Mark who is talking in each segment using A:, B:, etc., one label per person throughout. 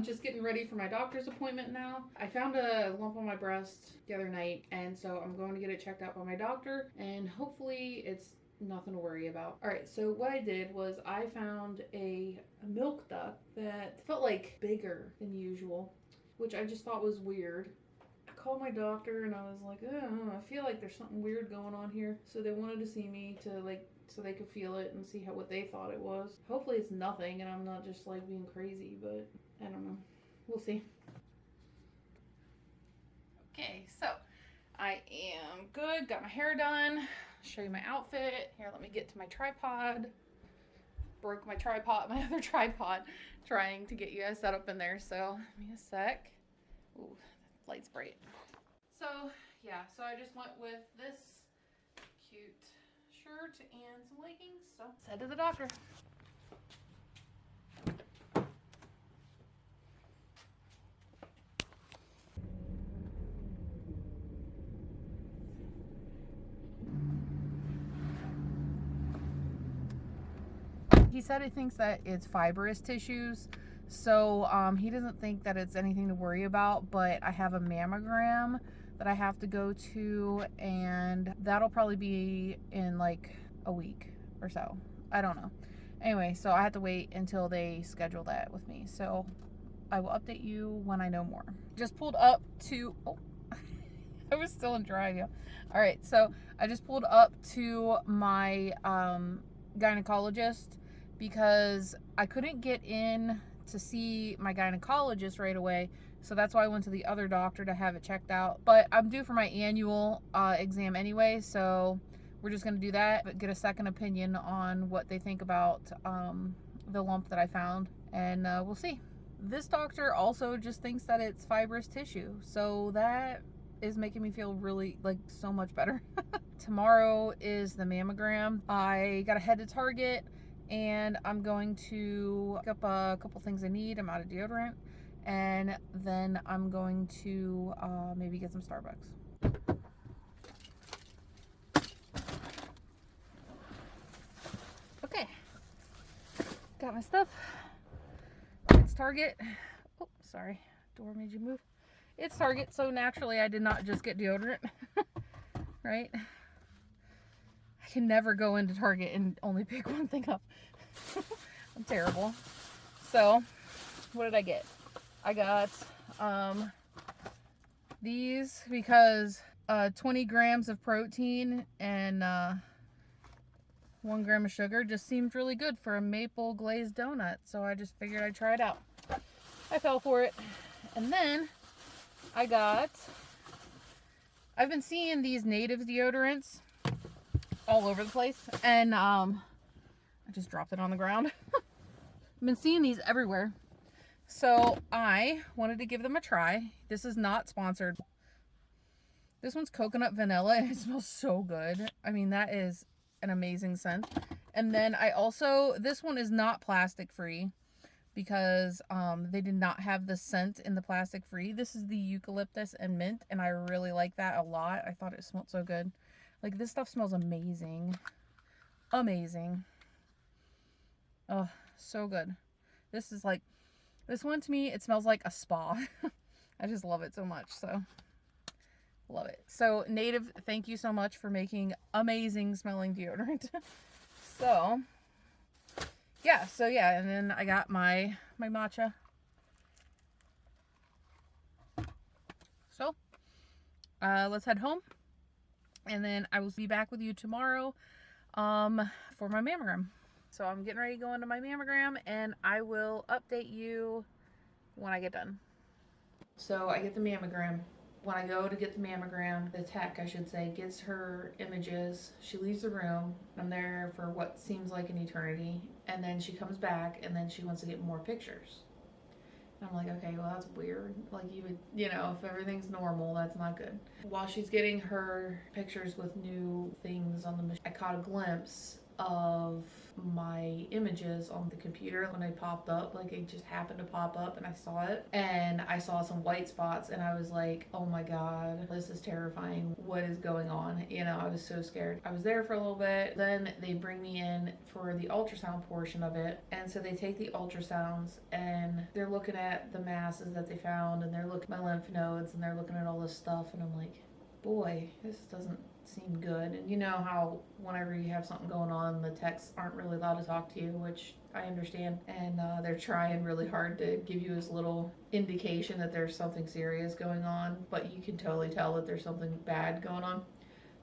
A: I'm just getting ready for my doctor's appointment now. I found a lump on my breast the other night, and so I'm going to get it checked out by my doctor, and hopefully it's nothing to worry about. All right, so what I did was I found a milk duct that felt like bigger than usual, which I just thought was weird. I called my doctor and I was like, I feel like there's something weird going on here. So they wanted to see me to so they could feel it and see what they thought it was. Hopefully it's nothing and I'm not just like being crazy, but I don't know. We'll see. Okay, so I am good. Got my hair done. Show you my outfit. Here, let me get to my tripod. Broke my tripod, my other tripod, trying to get you guys set up in there. So give me a sec. Ooh, light's bright. So yeah, so I just went with this cute shirt and some leggings. So let's head to the doctor. He said he thinks that it's fibrous tissues, so he doesn't think that it's anything to worry about, but I have a mammogram that I have to go to, and that'll probably be in like a week or so. I don't know. Anyway, so I have to wait until they schedule that with me, so I will update you when I know more. Just pulled up to, oh, I was still in drive, yeah. All right, so I just pulled up to my gynecologist because I couldn't get in to see my gynecologist right away. So that's why I went to the other doctor to have it checked out. But I'm due for my annual exam anyway, so we're just going to do that, but get a second opinion on what they think about the lump that I found, and we'll see. This doctor also just thinks that it's fibrous tissue, so that is making me feel really like so much better. Tomorrow is the mammogram. I gotta head to Target and I'm going to pick up a couple things I need. I'm out of deodorant, and then I'm going to maybe get some Starbucks. Okay, got my stuff. It's Target. Oh, sorry, door made you move. It's Target, so naturally I did not just get deodorant, right? I can never go into Target and only pick one thing up. I'm terrible. So, what did I get? I got these because 20 grams of protein and 1 gram of sugar just seemed really good for a maple glazed donut. So I just figured I'd try it out. I fell for it. And then I've been seeing these native deodorants all over the place, and I just dropped it on the ground. I've been seeing these everywhere, so I wanted to give them a try. This is not sponsored. This one's coconut vanilla and it smells so good. I mean, that is an amazing scent. And then this one is not plastic free because they did not have the scent in the plastic free. This is the eucalyptus and mint, and I really like that a lot. I thought it smelled so good. Like, this stuff smells amazing. Amazing. Oh, so good. This one to me, it smells like a spa. I just love it so much, so love it. So Native, thank you so much for making amazing smelling deodorant. So yeah, and then I got my matcha. So let's head home, and then I will be back with you tomorrow for my mammogram. So I'm getting ready to go into my mammogram, and I will update you when I get done. So I get the mammogram. When I go to get the mammogram, the tech, I should say, gets her images. She leaves the room. I'm there for what seems like an eternity, and then she comes back, and then she wants to get more pictures. And I'm like, okay, well, that's weird. Like, you would, if everything's normal, that's not good. While she's getting her pictures with new things on the machine, I caught a glimpse of my images on the computer when they popped up. Like, it just happened to pop up and I saw it, and I saw some white spots, and I was like, oh my god, this is terrifying. What is going on? You know, I was so scared. I was there for a little bit, then they bring me in for the ultrasound portion of it, and so they take the ultrasounds and they're looking at the masses that they found, and they're looking at my lymph nodes, and they're looking at all this stuff, and I'm like, boy, this doesn't seem good. And you know how whenever you have something going on, the techs aren't really allowed to talk to you, which I understand, and they're trying really hard to give you as little indication that there's something serious going on, but you can totally tell that there's something bad going on.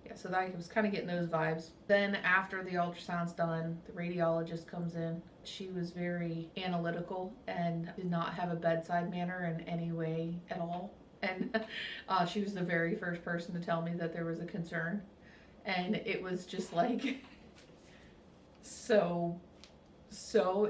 A: Yeah, so that I was kind of getting those vibes. Then after the ultrasound's done, the radiologist comes in. She was very analytical and did not have a bedside manner in any way at all. And she was the very first person to tell me that there was a concern. And it was just like so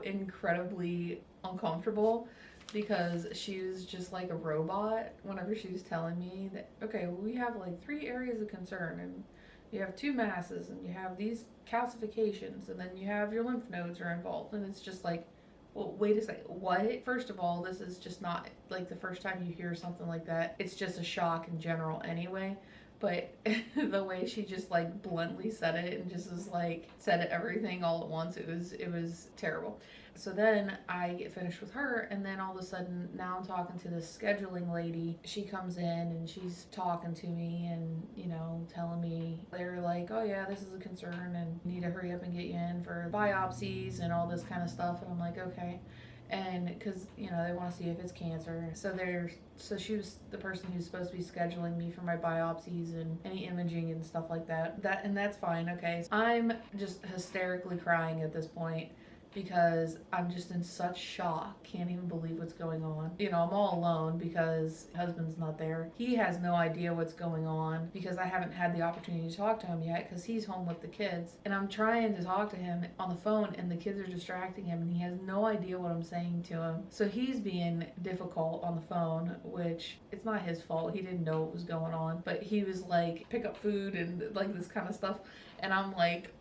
A: incredibly uncomfortable, because she was just like a robot whenever she was telling me that, okay, well, we have like 3 areas of concern, and you have 2 masses, and you have these calcifications, and then you have your lymph nodes are involved. And it's just like, well, wait a second, what? First of all, this is just not like the first time you hear something like that. It's just a shock in general anyway. But the way she just like bluntly said it and just was like said everything all at once, it was terrible. So then I get finished with her, and then all of a sudden now I'm talking to this scheduling lady. She comes in and she's talking to me and, you know, telling me, they're like, oh yeah, this is a concern and need to hurry up and get you in for biopsies and all this kind of stuff. And I'm like, okay. And because, you know, they want to see if it's cancer. So she was the person who's supposed to be scheduling me for my biopsies and any imaging and stuff like that. And that's fine. Okay. I'm just hysterically crying at this point, because I'm just in such shock. Can't even believe what's going on. You know, I'm all alone because my husband's not there. He has no idea what's going on because I haven't had the opportunity to talk to him yet, because he's home with the kids. And I'm trying to talk to him on the phone, and the kids are distracting him, and he has no idea what I'm saying to him. So he's being difficult on the phone, which it's not his fault. He didn't know what was going on. But he was like, pick up food and like this kind of stuff. And I'm like,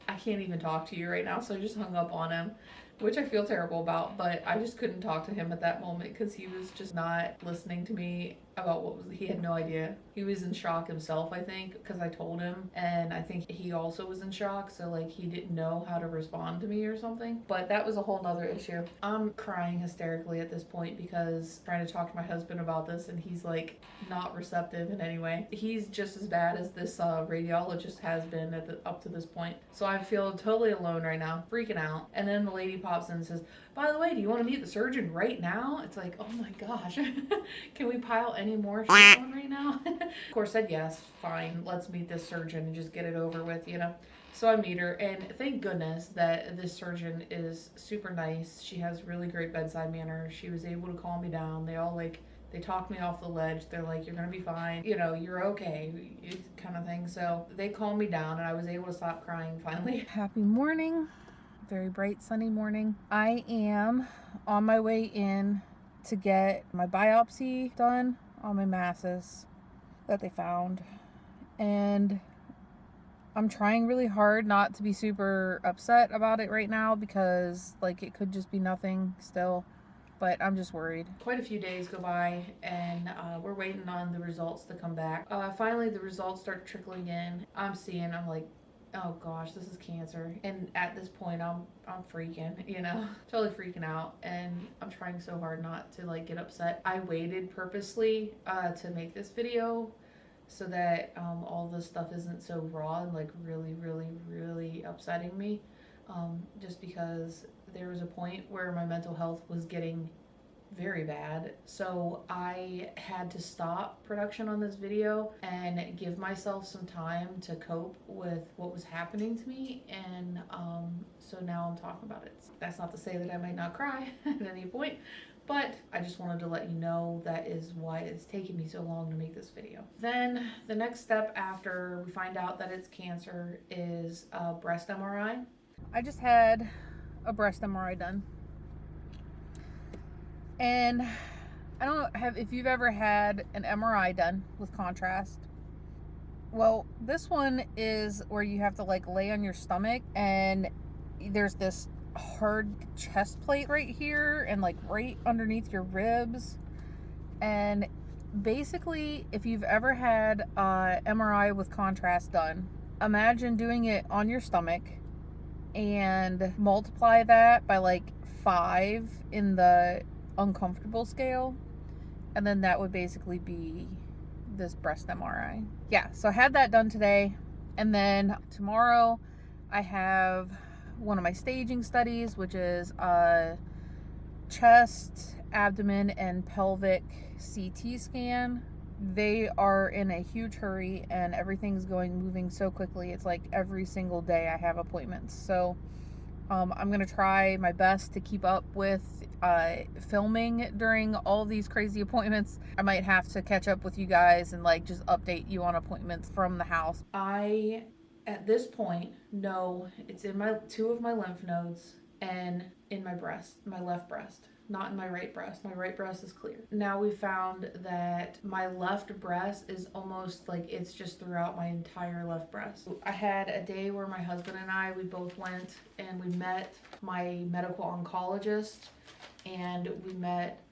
A: I can't even talk to you right now. So I just hung up on him, which I feel terrible about, but I just couldn't talk to him at that moment because he was just not listening to me about he had no idea. He was in shock himself, I think, because I told him, and I think he also was in shock, so like he didn't know how to respond to me or something. But that was a whole nother issue. I'm crying hysterically at this point because I'm trying to talk to my husband about this, and he's like not receptive in any way. He's just as bad as this radiologist has been up to this point. So I feel totally alone right now, freaking out. And then the lady pops in and says, by the way, do you want to meet the surgeon right now? It's like, oh my gosh, can we pile any more shit on right now? Of course, said yes, fine, let's meet this surgeon and just get it over with, you know? So I meet her, and thank goodness that this surgeon is super nice. She has really great bedside manner. She was able to calm me down. They talked me off the ledge. They're like, you're going to be fine. You know, you're okay, kind of thing. So they calmed me down, and I was able to stop crying finally. Happy morning. Very bright sunny morning. I am on my way in to get my biopsy done on my masses that they found, and I'm trying really hard not to be super upset about it right now, because like it could just be nothing still, but I'm just worried. Quite a few days go by, and we're waiting on the results to come back. Finally the results start trickling in. I'm like, oh gosh, this is cancer. And at this point I'm freaking, you know, totally freaking out, and I'm trying so hard not to like get upset. I waited purposely to make this video so that all this stuff isn't so raw and like really upsetting me, just because there was a point where my mental health was getting very bad. So I had to stop production on this video and give myself some time to cope with what was happening to me, and so now I'm talking about it. That's not to say that I might not cry at any point, but I just wanted to let you know that is why it's taken me so long to make this video. Then the next step after we find out that it's cancer is a breast MRI. I just had a breast MRI done. And I don't know if you've ever had an MRI done with contrast. Well, this one is where you have to like lay on your stomach, and there's this hard chest plate right here and like right underneath your ribs. And basically, if you've ever had MRI with contrast done, imagine doing it on your stomach and multiply that by like 5 in the uncomfortable scale, and then that would basically be this breast MRI. Yeah, so I had that done today, and then tomorrow I have one of my staging studies, which is a chest, abdomen, and pelvic CT scan. They are in a huge hurry, and everything's moving so quickly. It's like every single day I have appointments. So I'm going to try my best to keep up with filming during all these crazy appointments. I might have to catch up with you guys and like just update you on appointments from the house. I, at this point, know it's in my 2 of my lymph nodes and in my breast, my left breast. Not in my right breast. My right breast is clear. Now we found that my left breast is almost like it's just throughout my entire left breast. I had a day where my husband and I, we both went and we met my medical oncologist, and we met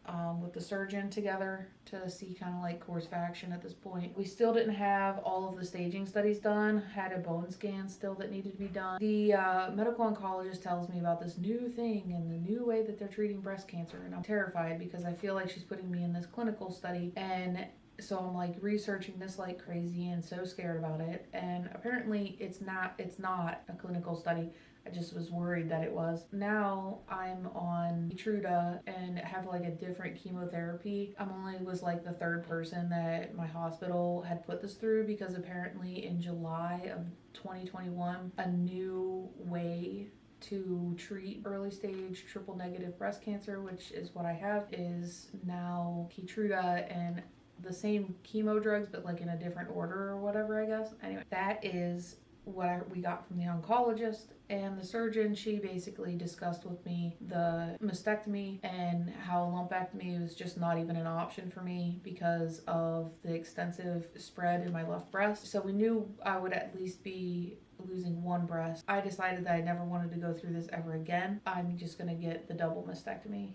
A: with the surgeon together to see kind of like course of action at this point. We still didn't have all of the staging studies done, had a bone scan still that needed to be done. The medical oncologist tells me about this new thing and the new way that they're treating breast cancer, and I'm terrified because I feel like she's putting me in this clinical study, and so I'm like researching this like crazy and so scared about it. And apparently it's not a clinical study. I just was worried that it was. Now I'm on Keytruda and have like a different chemotherapy. I'm only was like the 3rd person that my hospital had put this through, because apparently in July of 2021 a new way to treat early stage triple negative breast cancer, which is what I have, is now Keytruda and the same chemo drugs but like in a different order or whatever, I guess. Anyway, that is what we got from the oncologist and the surgeon. She basically discussed with me the mastectomy and how a lumpectomy was just not even an option for me because of the extensive spread in my left breast. So we knew I would at least be losing one breast. I decided that I never wanted to go through this ever again. I'm just going to get the double mastectomy.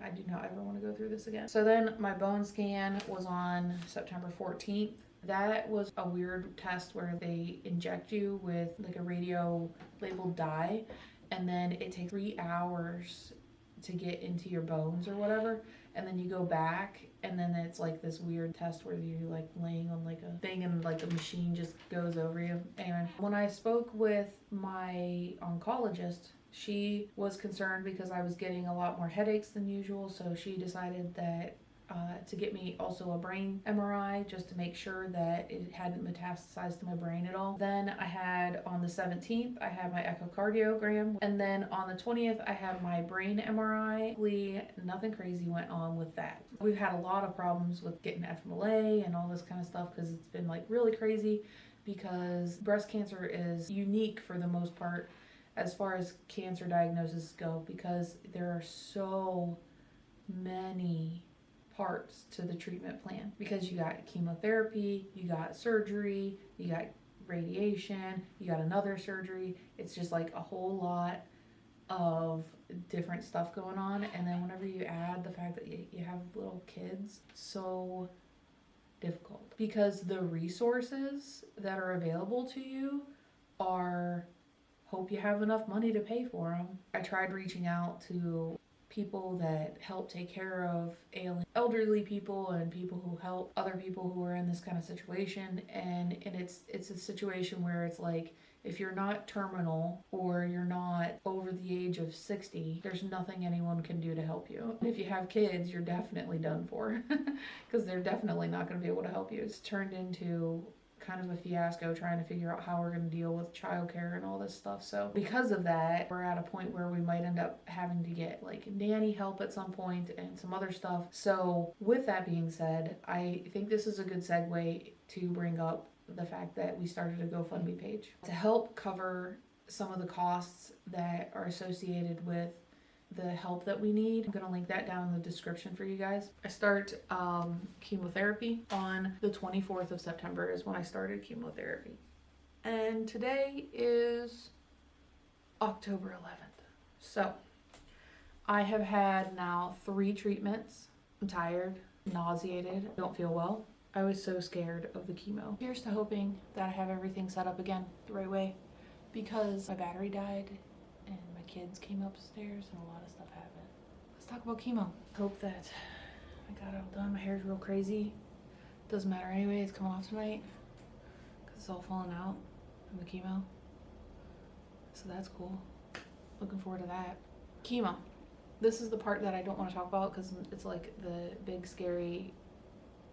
A: I do not ever want to go through this again. So then my bone scan was on September 14th. That was a weird test where they inject you with like a radio labeled dye, and then it takes 3 hours to get into your bones or whatever, and then you go back, and then it's like this weird test where you're like laying on like a thing and like the machine just goes over you. Anyway, when I spoke with my oncologist, she was concerned because I was getting a lot more headaches than usual, so she decided that to get me also a brain MRI just to make sure that it hadn't metastasized to my brain at all. Then I had on the 17th, I had my echocardiogram, and then on the 20th, I had my brain MRI. Nothing crazy went on with that. We've had a lot of problems with getting FMLA and all this kind of stuff because it's been like really crazy, because breast cancer is unique for the most part as far as cancer diagnoses go, because there are so many parts to the treatment plan, because you got chemotherapy, you got surgery, you got radiation, you got another surgery. It's just like a whole lot of different stuff going on. And then whenever you add the fact that you have little kids, so difficult, because the resources that are available to you are, hope you have enough money to pay for them. I tried reaching out to people that help take care of elderly people and people who help other people who are in this kind of situation, and it's a situation where it's like, if you're not terminal or you're not over the age of 60, there's nothing anyone can do to help you. If you have kids, you're definitely done for because they're definitely not going to be able to help you. It's turned into kind of a fiasco trying to figure out how we're going to deal with childcare and all this stuff. So because of that, we're at a point where we might end up having to get like nanny help at some point and some other stuff. So with that being said, I think this is a good segue to bring up the fact that we started a GoFundMe page to help cover some of the costs that are associated with the help that we need. I'm gonna link that down in the description for you guys. I start chemotherapy on the 24th of September is when I started chemotherapy. And today is October 11th. So I have had now 3 treatments. I'm tired, nauseated, don't feel well. I was so scared of the chemo. Here's to hoping that I have everything set up again the right way, because my battery died and my kids came upstairs and a lot of stuff happened. Let's talk about chemo. Hope that I got it all done. My hair's real crazy. Doesn't matter anyway, it's coming off tonight because it's all falling out from the chemo. So that's cool. Looking forward to that. Chemo. This is the part that I don't want to talk about because it's like the big, scary,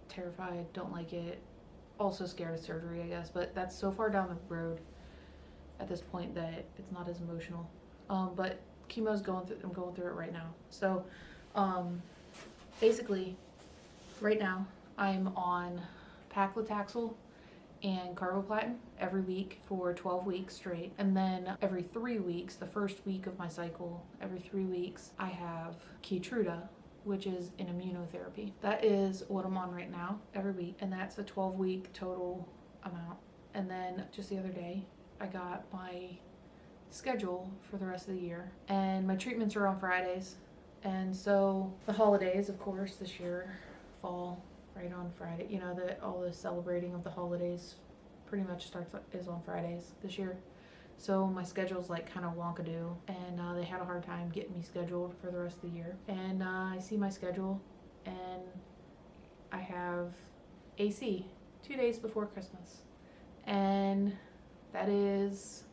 A: terrified, don't like it, also scared of surgery, I guess, but that's so far down the road at this point that it's not as emotional. But chemo's going through, I'm going through it right now. So basically right now I'm on paclitaxel and carboplatin every week for 12 weeks straight, and then every 3 weeks, the first week of my cycle, every 3 weeks I have Keytruda, which is an immunotherapy. That is what I'm on right now every week, and that's a 12-week total amount. And then just the other day I got my schedule for the rest of the year, and my treatments are on Fridays. And so the holidays, of course, this year fall right on Friday. You know, all the celebrating of the holidays pretty much is on Fridays this year. So my schedule's like kind of wonkadoo, and they had a hard time getting me scheduled for the rest of the year. And I see my schedule, and I have AC 2 days before Christmas, and that is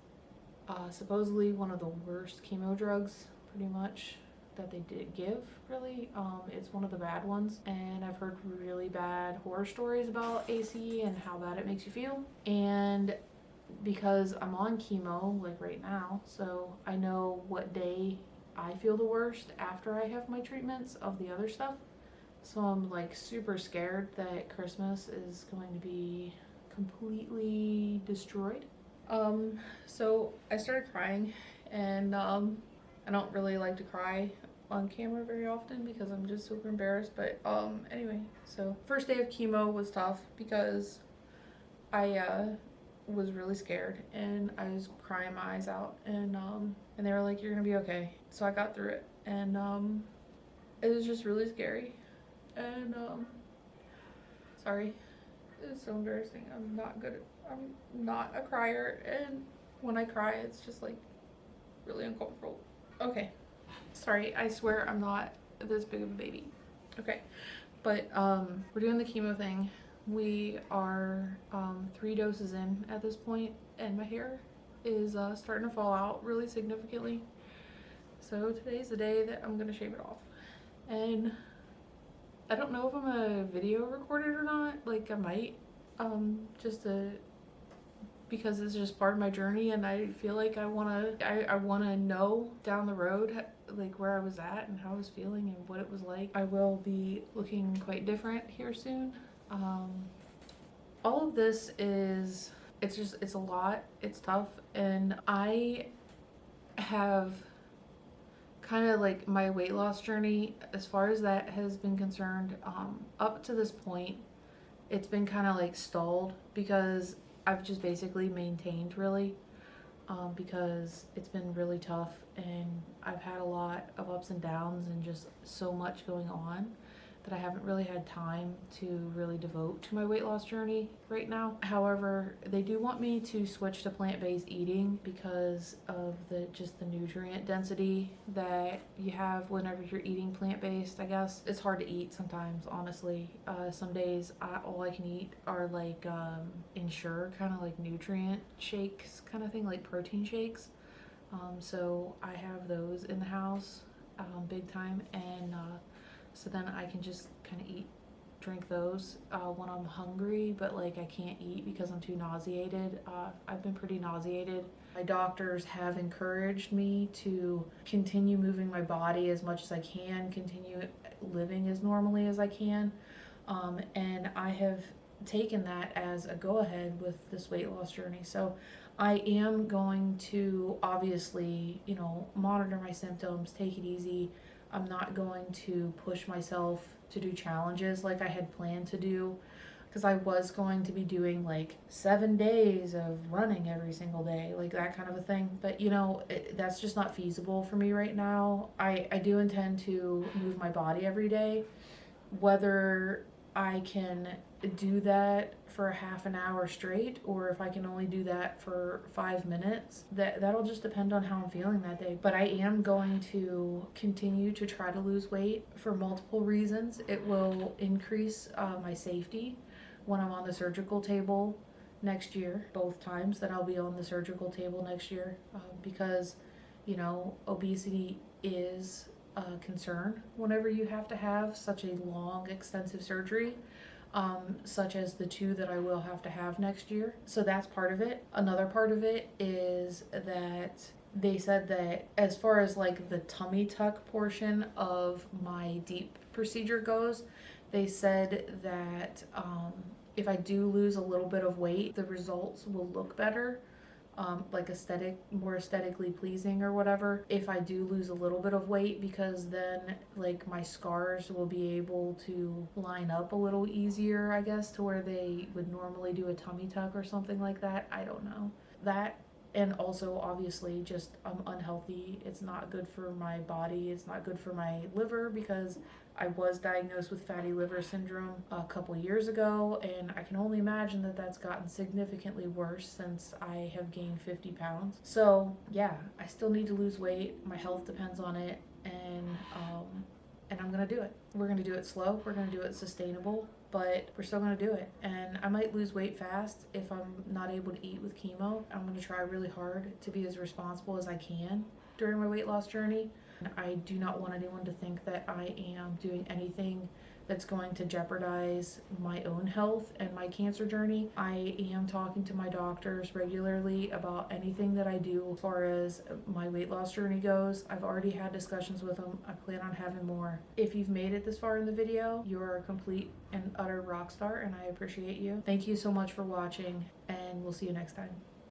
A: supposedly one of the worst chemo drugs, pretty much, that they did give, really. It's one of the bad ones, and I've heard really bad horror stories about AC and how bad it makes you feel. And because I'm on chemo like right now, so I know what day I feel the worst after I have my treatments of the other stuff. So I'm like super scared that Christmas is going to be completely destroyed. So I started crying, and I don't really like to cry on camera very often because I'm just super embarrassed. But anyway, so first day of chemo was tough because I was really scared, and I was crying my eyes out, and they were like, you're gonna be okay. So I got through it, and it was just really scary, and sorry, it's so embarrassing. I'm not a crier, and when I cry it's just like really uncomfortable. Okay, sorry, I swear I'm not this big of a baby. Okay, but we're doing the chemo thing. We are 3 doses in at this point, and my hair is starting to fall out really significantly. So today's the day that I'm gonna shave it off. And I don't know if I'm gonna video record it or not. Like, I might, because it's just part of my journey, and I feel like I wanna know down the road like where I was at and how I was feeling and what it was like. I will be looking quite different here soon. All of this is, it's a lot, it's tough, and I have kind of like my weight loss journey, as far as that has been concerned, up to this point, it's been kind of like stalled because I've just basically maintained, really, because it's been really tough, and I've had a lot of ups and downs and just so much going on that I haven't really had time to really devote to my weight loss journey right now. However, they do want me to switch to plant-based eating because of the nutrient density that you have whenever you're eating plant-based, I guess. It's hard to eat sometimes, honestly. Some days all I can eat are like Ensure, kind of like nutrient shakes kind of thing, like protein shakes. So I have those in the house big time, and so then I can just kind of drink those when I'm hungry, but like I can't eat because I'm too nauseated. I've been pretty nauseated. My doctors have encouraged me to continue moving my body as much as I can, continue living as normally as I can, and I have taken that as a go-ahead with this weight loss journey. So I am going to obviously, you know, monitor my symptoms, take it easy. I'm not going to push myself to do challenges like I had planned to do, because I was going to be doing like 7 days of running every single day, like that kind of a thing. But you know, that's just not feasible for me right now. I do intend to move my body every day. Whether I can do that for a half an hour straight, or if I can only do that for 5 minutes, that'll just depend on how I'm feeling that day. But I am going to continue to try to lose weight for multiple reasons. It will increase my safety when I'm on the surgical table next year, both times that I'll be on the surgical table next year, because, you know, obesity is a concern whenever you have to have such a long, extensive surgery, such as the 2 that I will have to have next year. So that's part of it. Another part of it is that they said that as far as like the tummy tuck portion of my deep procedure goes, they said that if I do lose a little bit of weight, the results will look better, like more aesthetically pleasing or whatever, if I do lose a little bit of weight, because then like my scars will be able to line up a little easier, I guess, to where they would normally do a tummy tuck or something like that. I don't know. That, and also obviously just I'm unhealthy. It's not good for my body. It's not good for my liver, because I was diagnosed with fatty liver syndrome a couple years ago, and I can only imagine that that's gotten significantly worse since I have gained 50 pounds. So yeah, I still need to lose weight. My health depends on it, and I'm gonna do it. We're gonna do it slow. We're gonna do it sustainable, but we're still gonna do it. And I might lose weight fast if I'm not able to eat with chemo. I'm gonna try really hard to be as responsible as I can during my weight loss journey. I do not want anyone to think that I am doing anything that's going to jeopardize my own health and my cancer journey. I am talking to my doctors regularly about anything that I do as far as my weight loss journey goes. I've already had discussions with them. I plan on having more. If you've made it this far in the video, you're a complete and utter rock star, and I appreciate you. Thank you so much for watching, and we'll see you next time.